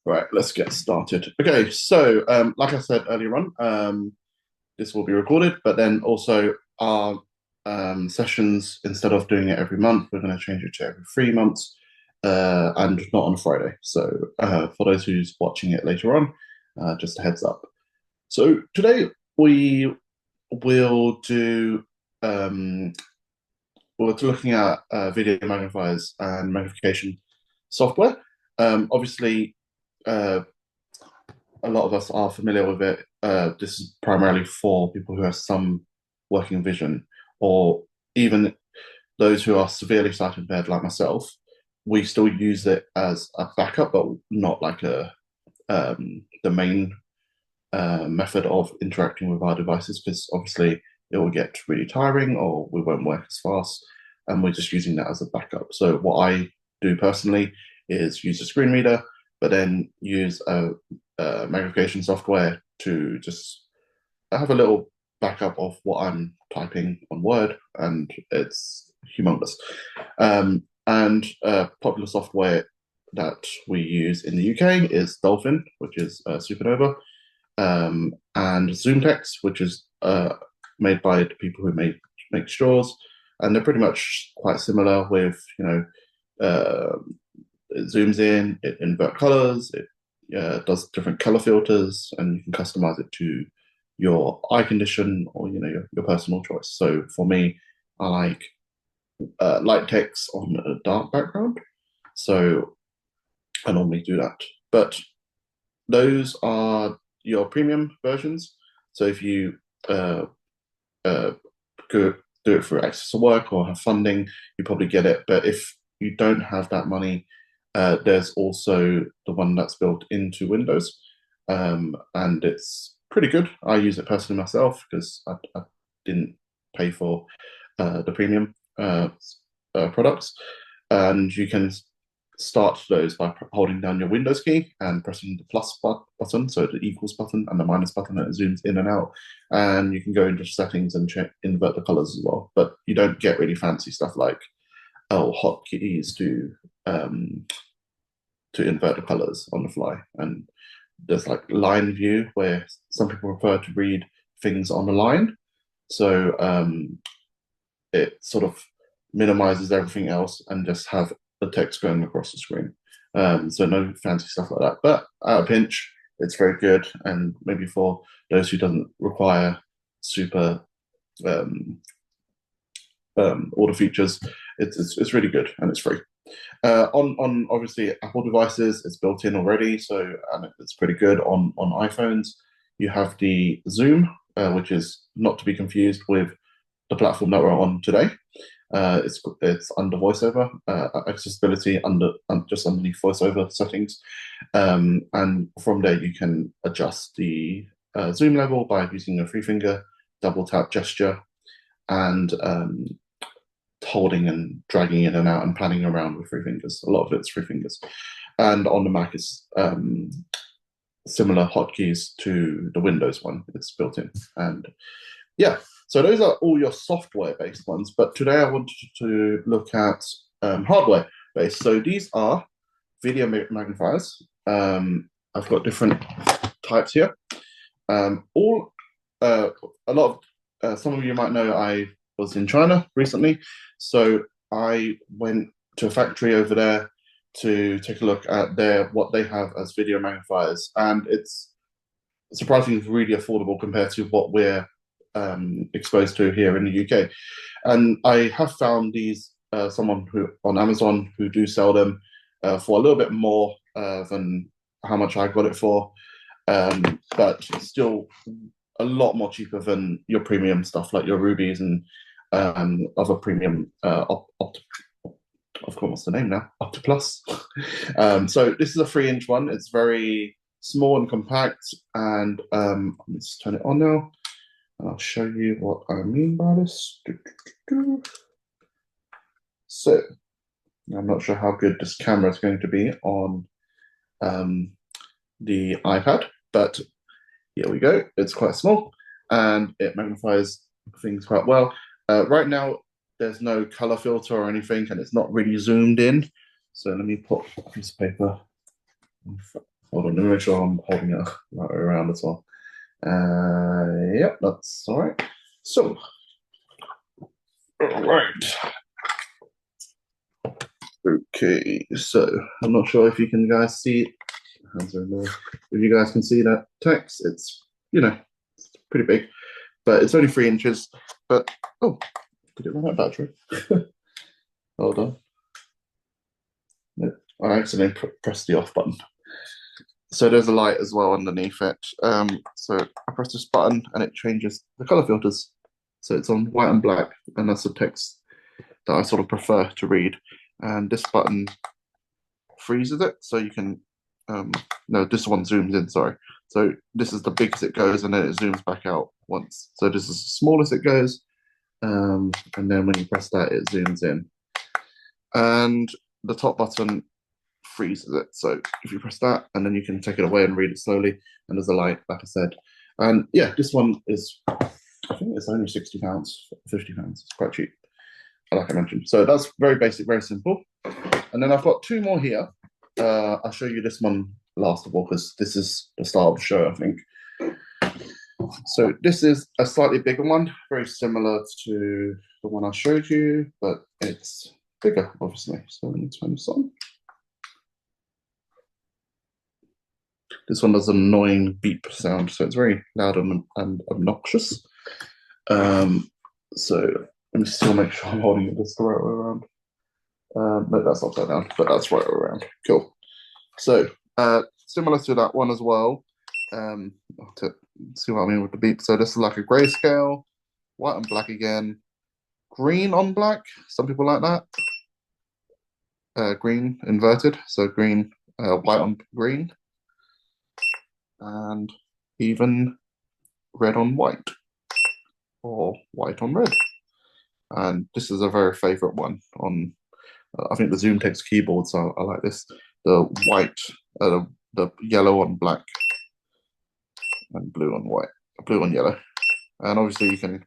Right, let's get started. Okay, so like I said earlier on, this will be recorded, but then also our sessions, instead of doing it every month, we're going to change it to every 3 months and not on a Friday. So for those who's watching it later on, just a heads up. So today we will do, um, we're looking at video magnifiers and magnification software. Obviously, uh, a lot of us are familiar with it. This is primarily for people who have some working vision, or even those who are severely sight impaired, like myself. We still use it as a backup, but not like the main method of interacting with our devices, because obviously it will get really tiring, or we won't work as fast, and we're just using that as a backup. So what I do personally is use a screen reader, but then use a magnification software to just have a little backup of what I'm typing on Word, and it's humongous. And popular software that we use in the UK is Dolphin, which is Supernova, and ZoomText, which is made by the people who make straws, and they're pretty much quite similar. With it zooms in, it invert colors, it does different color filters, and you can customize it to your eye condition, or your personal choice. So for me, I like light text on a dark background, so I normally do that. But those are your premium versions. So if you uh, go do it for access to work or have funding, you probably get it. But if you don't have that money, there's also the one that's built into Windows, and it's pretty good. I use it personally myself because I didn't pay for the premium products, and you can start those by holding down your Windows key and pressing the plus button, so the equals button and the minus button, and it zooms in and out. And you can go into settings and invert the colors as well. But you don't get really fancy stuff like hotkeys to invert the colors on the fly. And there's like line view, where some people prefer to read things on the line. So it sort of minimizes everything else and just have the text going across the screen. So no fancy stuff like that. But at a pinch, it's very good. And maybe for those who doesn't require super all the features, it's really good, and it's free. On obviously Apple devices, it's built in already, so it's pretty good. On iPhones, you have the Zoom, which is not to be confused with the platform that we're on today. It's under VoiceOver accessibility, just underneath VoiceOver settings, and from there you can adjust the zoom level by using a three finger double tap gesture, and holding and dragging in and out and panning around with three fingers. A lot of it's three fingers, and on the Mac it's similar hotkeys to the Windows one. It's built in, and yeah. So those are all your software-based ones. But today I wanted to look at hardware-based. So these are video magnifiers. I've got different types here. All a lot of some of you might know I was in China recently, so I went to a factory over there to take a look at what they have as video magnifiers, and it's surprisingly really affordable compared to what we're exposed to here in the UK. And I have found these someone who on Amazon who do sell them for a little bit more than how much I got it for, but still a lot more cheaper than your premium stuff like your Rubies and other premium I've got what's the name now? Optiplus. So this is a 3-inch one. It's very small and compact, and let's turn it on now. I'll show you what I mean by this. So, I'm not sure how good this camera is going to be on the iPad, but here we go. It's quite small, and it magnifies things quite well. Right now, there's no color filter or anything, and it's not really zoomed in. So let me put a piece of paper Hold on, let me make sure I'm holding it right around as well. Yep, that's all right. So, all right. Okay, so I'm not sure if you can guys see it. Hands are in there. If you guys can see that text, it's it's pretty big, but it's only 3 inches. But oh, did it run out of battery? Hold on. No, I accidentally pressed the off button. So there's a light as well underneath it. So I press this button and it changes the color filters. So it's on white and black, and that's the text that I sort of prefer to read. And this button freezes it, so you can, no, this one zooms in, sorry. So this is the biggest it goes, and then it zooms back out once. So this is the smallest it goes, and then when you press that, it zooms in. And the top button freezes it. So if you press that, and then you can take it away and read it slowly, and there's a light, like I said. And yeah, this one is, I think it's only £60, £50. It's quite cheap, like I mentioned. So that's very basic, very simple. And then I've got two more here. I'll show you this one last of all, because this is the start of the show, I think. So this is a slightly bigger one, very similar to the one I showed you, but it's bigger, obviously. So let me turn this on. This one does an annoying beep sound, so it's very loud and obnoxious. So let me still make sure I'm holding it this the right way around. No, that's upside down, but that's right around. Cool. So similar to that one as well. To see what I mean with the beep. So this is like a grayscale, white and black again, green on black. Some people like that. Green inverted, so green, white on green, and even red on white, or white on red. And this is a very favorite one on. I think the Zoom Text keyboard, so I like this. The white, the yellow on black, and blue on white, blue on yellow. And obviously you can,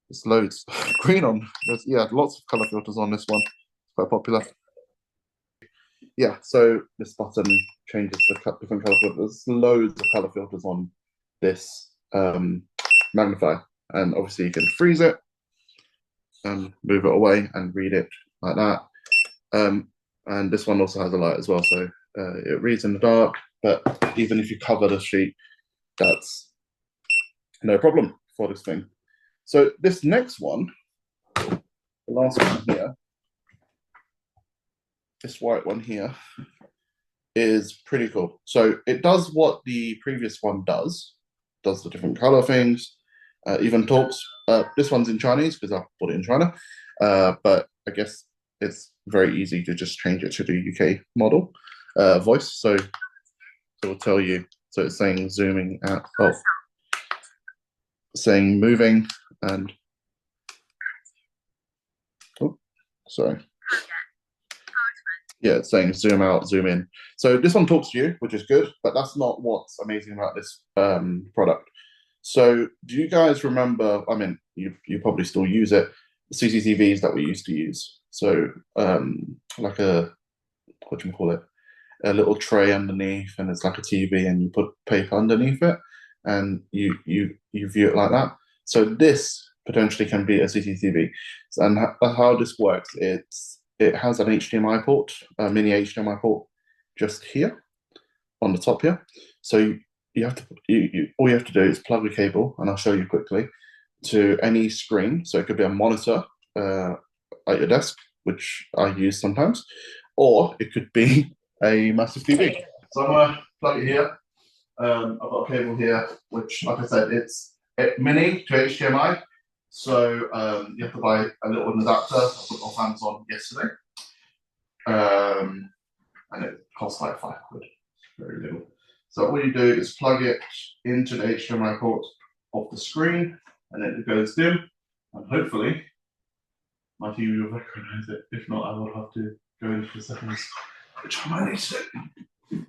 there's loads. Green on, there's, yeah, lots of color filters on this one. It's quite popular. Yeah, so this button changes the different color filters. There's loads of color filters on this magnifier. And obviously you can freeze it and move it away and read it like that. And this one also has a light as well, so it reads in the dark, but even if you cover the sheet, that's no problem for this thing. So this next one, the last one here, this white one here, is pretty cool. So it does what the previous one does the different color things, even talks. This one's in Chinese because I bought it in China, but I guess it's very easy to just change it to the UK model voice. So it will tell you. So it's saying zooming out, saying moving, and oh, sorry. Yeah, it's saying zoom out, zoom in. So this one talks to you, which is good, but that's not what's amazing about this product. So do you guys remember, I mean, you probably still use it, CCTVs that we used to use. So like a, what do you call it? A little tray underneath, and it's like a TV, and you put paper underneath it, and you view it like that. So this potentially can be a CCTV. And how this works, it has an HDMI port, a mini HDMI port, just here on the top here. So you have to all you have to do is plug a cable, and I'll show you quickly, to any screen. So it could be a monitor at your desk, which I use sometimes, or it could be a massive TV. So I'm gonna plug it here. I've got a cable here, which, like I said, it's mini to HDMI. So you have to buy a little adapter. I put it off Amazon yesterday, and it costs like £5. Very little. So all you do is plug it into the HDMI port of the screen, and then it goes dim, and hopefully my TV will recognize it. If not, I will have to go into the settings, which I might need to do.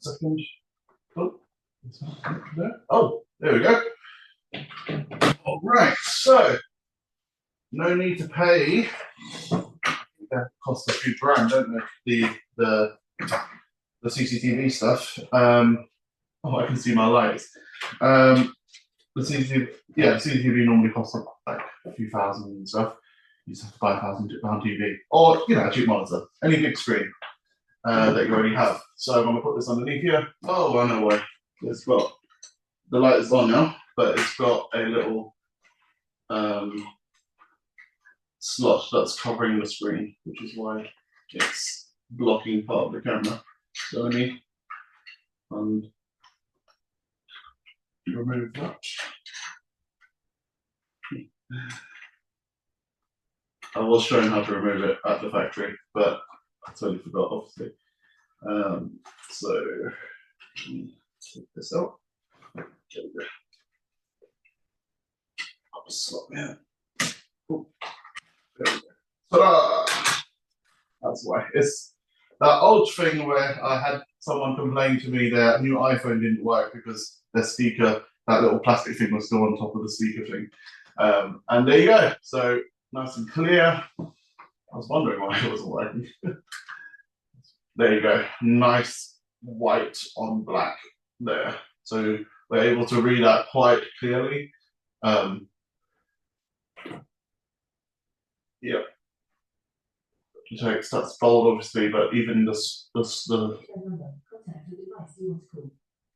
Second. Oh, it's not there. Oh, there we go. All right, so no need to pay. cost a few grand, don't they? The CCTV stuff. Oh, I can see my lights. The CCTV normally costs like a few thousand and stuff. You just have to buy £1,000 TV, or a cheap monitor, any big screen that you already have. So I'm going to put this underneath here. Oh, I know why. It's got the light is on now, but it's got a little slot that's covering the screen, which is why it's blocking part of the camera. So let me remove that. I was showing how to remove it at the factory, but I totally forgot, obviously. So let me take this out. There we go. I'll just slot there. Oh, there we go. Ta-da! That's why. It's that old thing where I had someone complain to me their new iPhone didn't work because their speaker, that little plastic thing, was still on top of the speaker thing. And there you go. So nice and clear. I was wondering why it wasn't working. There you go. Nice white on black there. So we're able to read that quite clearly. Yeah. The text, that's bold, obviously, but even the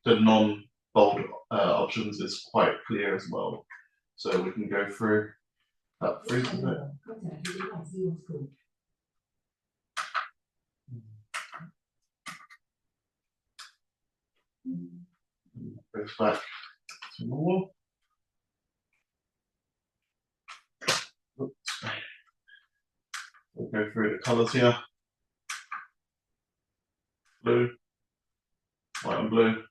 non-bold options is quite clear as well. So we can go through that through a bit. Goes back to normal. Oops. We'll go through the colours here. Blue, white and blue.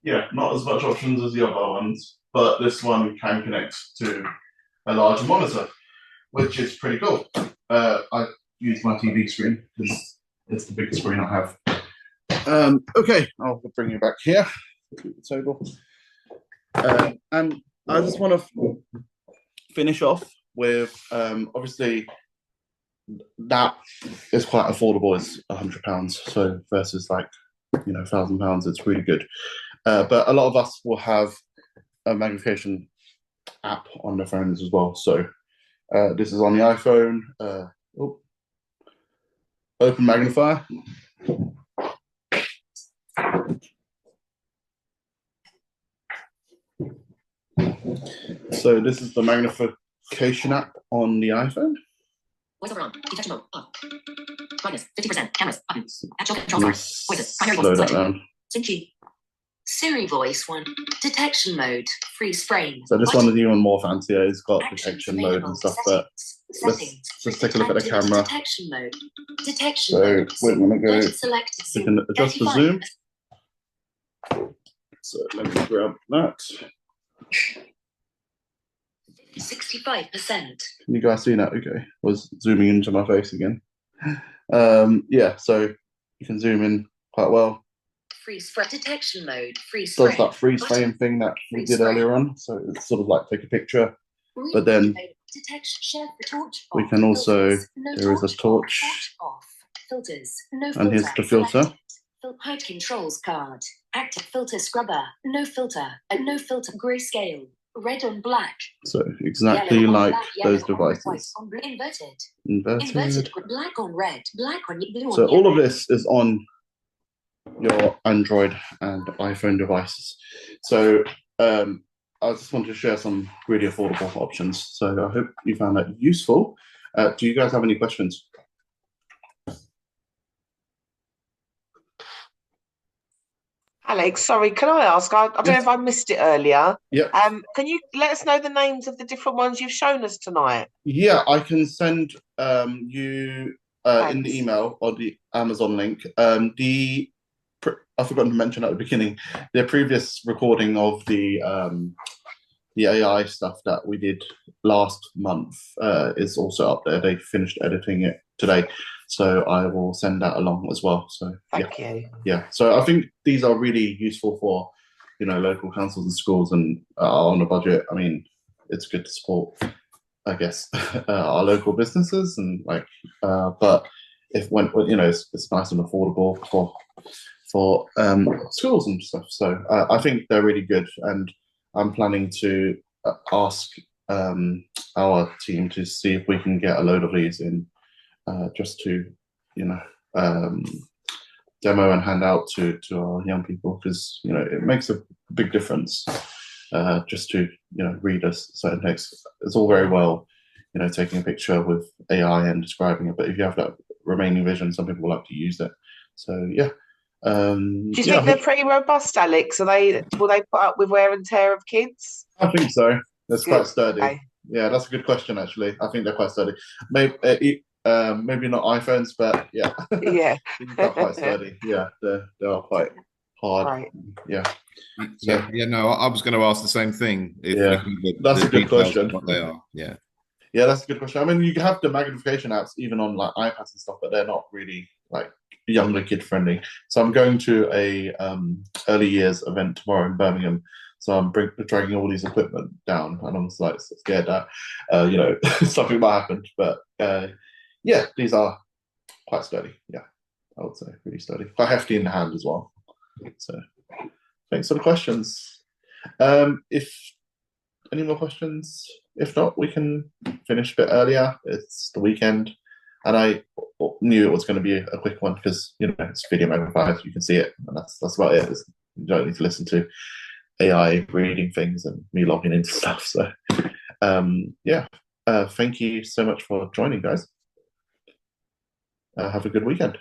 Yeah, not as much options as the other ones, but this one can connect to a larger monitor, which is pretty cool. I use my TV screen because it's the biggest screen I have. Okay, I'll bring you back here to the table. And I just want to finish off with, obviously, that is quite affordable. It's £100, so versus like £1,000, it's really good. But a lot of us will have a magnification app on their phones as well. So this is on the iPhone. Open magnifier. So this is the magnification app on the iPhone. Voiceover on. Detection mode on. Brightness 50%. Cameras buttons. Actual controls. Voices. Primary voice. Slow that down. Synchy. Siri voice 1. Detection mode. Freeze frame. So this one is even more fancier. It's got detection mode and stuff. But let's just take a look at the camera. Detection mode. Detection so mode. we're going to go. We can adjust the zoom. So let me grab that. 65%. Can you guys see that? Okay, was zooming into my face again. Yeah, so you can zoom in quite well. Freeze frame detection mode. Freeze frame. Does that freeze frame thing that we did earlier on? So it's sort of like take a picture, but then we can also there is a torch. Filters. No and here's the filter. Height controls card. Active filter scrubber. No filter. And no filter. Grayscale. Red on black. So exactly yellow like black, those devices. devices. On blue, inverted. Inverted. Black on red. Black on blue. So on all yellow. of this is on your Android and iPhone devices. So I just wanted to share some really affordable options. So I hope you found that useful. Do you guys have any questions? Alex, sorry, can I ask? I don't know if I missed it earlier. Yeah. Can you let us know the names of the different ones you've shown us tonight? Yeah, I can send you in the email or the Amazon link. I forgot to mention at the beginning, the previous recording of the AI stuff that we did last month is also up there. They finished editing it today. So I will send that along as well. So Thank you. Yeah. So I think these are really useful for, local councils and schools and are on a budget. I mean, it's good to support I guess, our local businesses and like, but if when you know, it's nice and affordable for schools and stuff. So I think they're really good, and I'm planning to ask our team to see if we can get a load of these in, just to, you know, demo and hand out to our young people, because you know it makes a big difference. Just to, you know, read a certain text, it's all very well, you know, taking a picture with AI and describing it, but if you have that remaining vision, some people like to use it. So yeah. Do you Yeah, think they're pretty robust, Alex? Will they put up with wear and tear of kids? I think so. It's quite Good. sturdy. Okay. Yeah, that's a good question actually. I think they're quite sturdy. Maybe not iPhones, but yeah, Yeah. these are quite sturdy. Yeah, they are quite hard. Right. Yeah. So Yeah. No, I was going to ask the same thing. If yeah, we can get that's the a good details question. of what they are. Yeah. Yeah, that's a good question. I mean, you have the magnification apps even on like iPads and stuff, but they're not really like younger kid friendly. So I'm going to a early years event tomorrow in Birmingham. So I'm dragging all these equipment down, and I'm just like scared that you know, something might happen. But yeah, these are quite sturdy. Yeah, I would say really sturdy, quite hefty in the hand as well. So thanks for the questions. If any more questions? If not, we can finish a bit earlier. It's the weekend, and I knew it was going to be a quick one because, you know, it's video magnified, you can see it, and that's about it. You don't need to listen to AI reading things and me logging into stuff. So yeah, thank you so much for joining, guys. Have a good weekend.